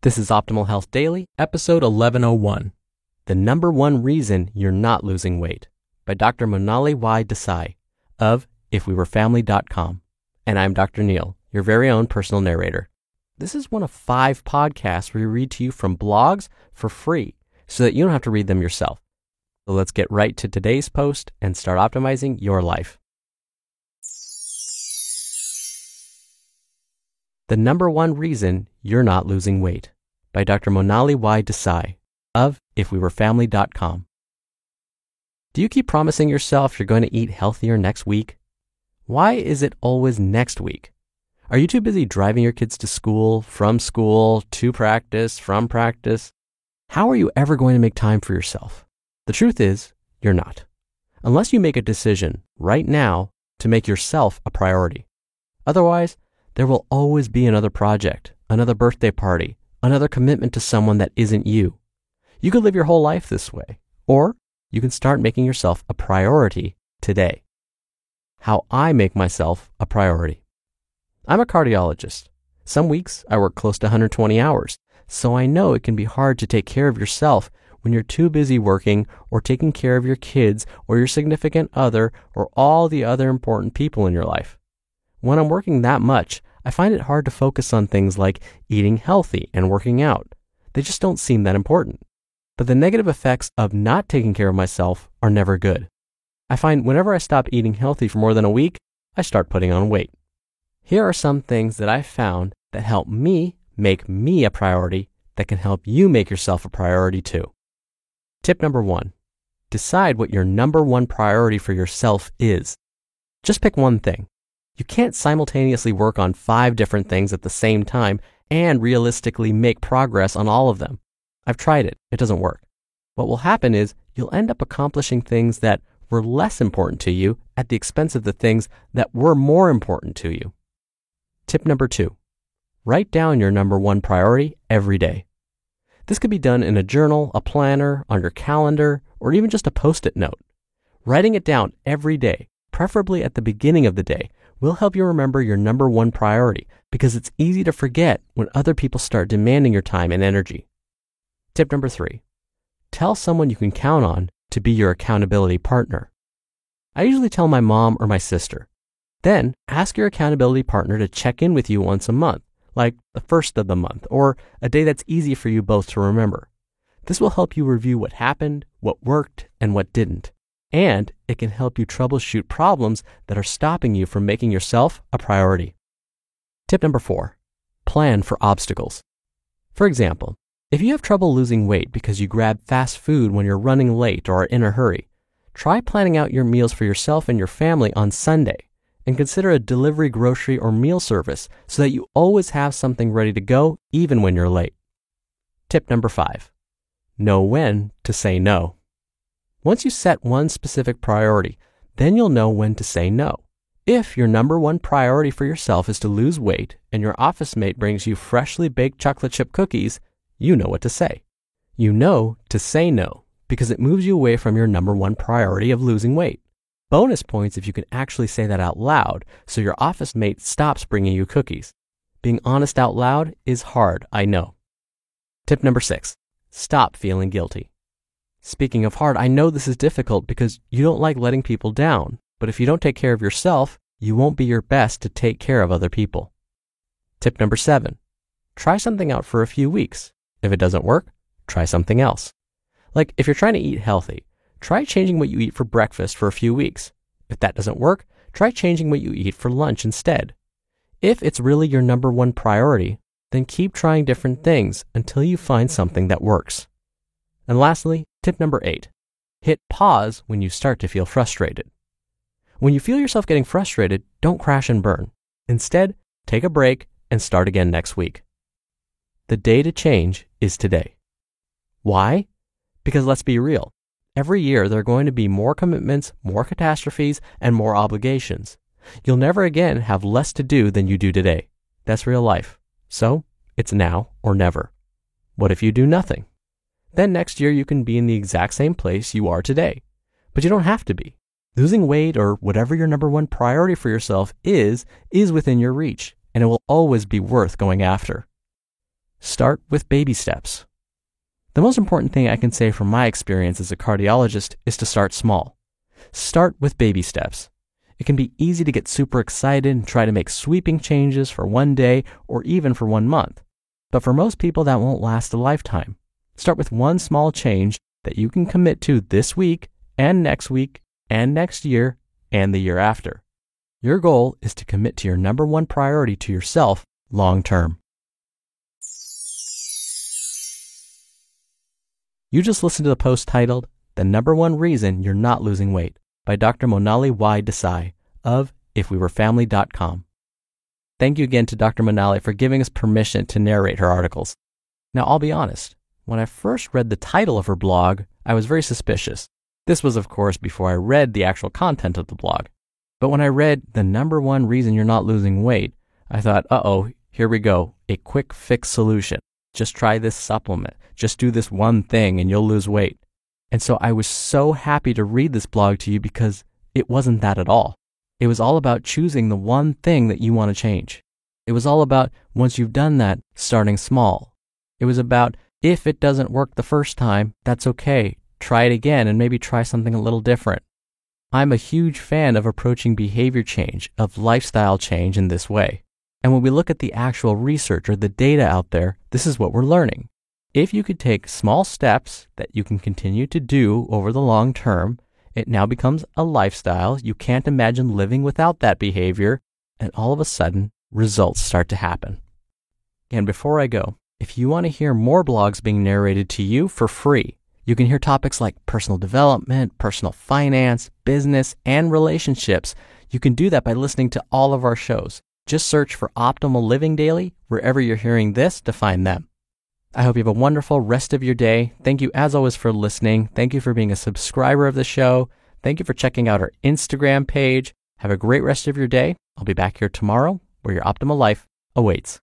This is Optimal Health Daily, episode 1101, The Number One Reason You're Not Losing Weight, by Dr. Monali Y. Desai of ifwewerefamily.com. And I'm Dr. Neil, your very own personal narrator. This is one of 5 podcasts where we read to you from blogs for free so that you don't have to read them yourself. So let's get right to today's post and start optimizing your life. The Number One Reason You're Not Losing Weight, by Dr. Monali Y. Desai of ifwewerefamily.com. Do you keep promising yourself you're going to eat healthier next week? Why is it always next week? Are you too busy driving your kids to school, from school, to practice, from practice? How are you ever going to make time for yourself? The truth is, you're not. Unless you make a decision right now to make yourself a priority. Otherwise, there will always be another project, another birthday party, another commitment to someone that isn't you. You could live your whole life this way, or you can start making yourself a priority today. How I make myself a priority. I'm a cardiologist. Some weeks I work close to 120 hours, so I know it can be hard to take care of yourself when you're too busy working or taking care of your kids or your significant other or all the other important people in your life. When I'm working that much, I find it hard to focus on things like eating healthy and working out. They just don't seem that important. But the negative effects of not taking care of myself are never good. I find whenever I stop eating healthy for more than a week, I start putting on weight. Here are some things that I've found that help me make me a priority that can help you make yourself a priority too. Tip number 1, decide what your number one priority for yourself is. Just pick one thing. You can't simultaneously work on 5 different things at the same time and realistically make progress on all of them. I've tried it. It doesn't work. What will happen is you'll end up accomplishing things that were less important to you at the expense of the things that were more important to you. Tip number 2, write down your number one priority every day. This could be done in a journal, a planner, on your calendar, or even just a Post-it note. Writing it down every day, preferably at the beginning of the day, will help you remember your number one priority because it's easy to forget when other people start demanding your time and energy. Tip number 3, tell someone you can count on to be your accountability partner. I usually tell my mom or my sister. Then ask your accountability partner to check in with you once a month, like the first of the month, or a day that's easy for you both to remember. This will help you review what happened, what worked, and what didn't. And it can help you troubleshoot problems that are stopping you from making yourself a priority. Tip number 4, plan for obstacles. For example, if you have trouble losing weight because you grab fast food when you're running late or are in a hurry, try planning out your meals for yourself and your family on Sunday and consider a delivery, grocery, or meal service so that you always have something ready to go even when you're late. Tip number 5, know when to say no. Once you set one specific priority, then you'll know when to say no. If your number one priority for yourself is to lose weight and your office mate brings you freshly baked chocolate chip cookies, you know what to say. You know to say no because it moves you away from your number one priority of losing weight. Bonus points if you can actually say that out loud so your office mate stops bringing you cookies. Being honest out loud is hard, I know. Tip number 6, stop feeling guilty. Speaking of hard, I know this is difficult because you don't like letting people down, but if you don't take care of yourself, you won't be your best to take care of other people. Tip number 7, try something out for a few weeks. If it doesn't work, try something else. Like if you're trying to eat healthy, try changing what you eat for breakfast for a few weeks. If that doesn't work, try changing what you eat for lunch instead. If it's really your number one priority, then keep trying different things until you find something that works. And lastly, tip number 8, hit pause when you start to feel frustrated. When you feel yourself getting frustrated, don't crash and burn. Instead, take a break and start again next week. The day to change is today. Why? Because let's be real. Every year there are going to be more commitments, more catastrophes, and more obligations. You'll never again have less to do than you do today. That's real life. So, it's now or never. What if you do nothing? Then next year you can be in the exact same place you are today. But you don't have to be. Losing weight or whatever your number one priority for yourself is within your reach, and it will always be worth going after. Start with baby steps. The most important thing I can say from my experience as a cardiologist is to start small. Start with baby steps. It can be easy to get super excited and try to make sweeping changes for one day or even for 1 month. But for most people, that won't last a lifetime. Start with one small change that you can commit to this week and next year and the year after. Your goal is to commit to your number one priority to yourself long term. You just listened to the post titled, "The Number One Reason You're Not Losing Weight" by Dr. Monali Y. Desai of ifwewerefamily.com. Thank you again to Dr. Monali for giving us permission to narrate her articles. Now, I'll be honest, when I first read the title of her blog, I was very suspicious. This was, of course, before I read the actual content of the blog. But when I read "The Number One Reason You're Not Losing Weight," I thought, here we go, a quick fix solution. Just try this supplement. Just do this one thing and you'll lose weight. And so I was so happy to read this blog to you because it wasn't that at all. It was all about choosing the one thing that you want to change. It was all about, once you've done that, starting small. It was about, if it doesn't work the first time, that's okay. Try it again and maybe try something a little different. I'm a huge fan of approaching behavior change, of lifestyle change in this way. And when we look at the actual research or the data out there, this is what we're learning. If you could take small steps that you can continue to do over the long term, it now becomes a lifestyle. You can't imagine living without that behavior, and all of a sudden, results start to happen. And before I go, if you want to hear more blogs being narrated to you for free, you can hear topics like personal development, personal finance, business, and relationships. You can do that by listening to all of our shows. Just search for Optimal Living Daily wherever you're hearing this to find them. I hope you have a wonderful rest of your day. Thank you as always for listening. Thank you for being a subscriber of the show. Thank you for checking out our Instagram page. Have a great rest of your day. I'll be back here tomorrow where your optimal life awaits.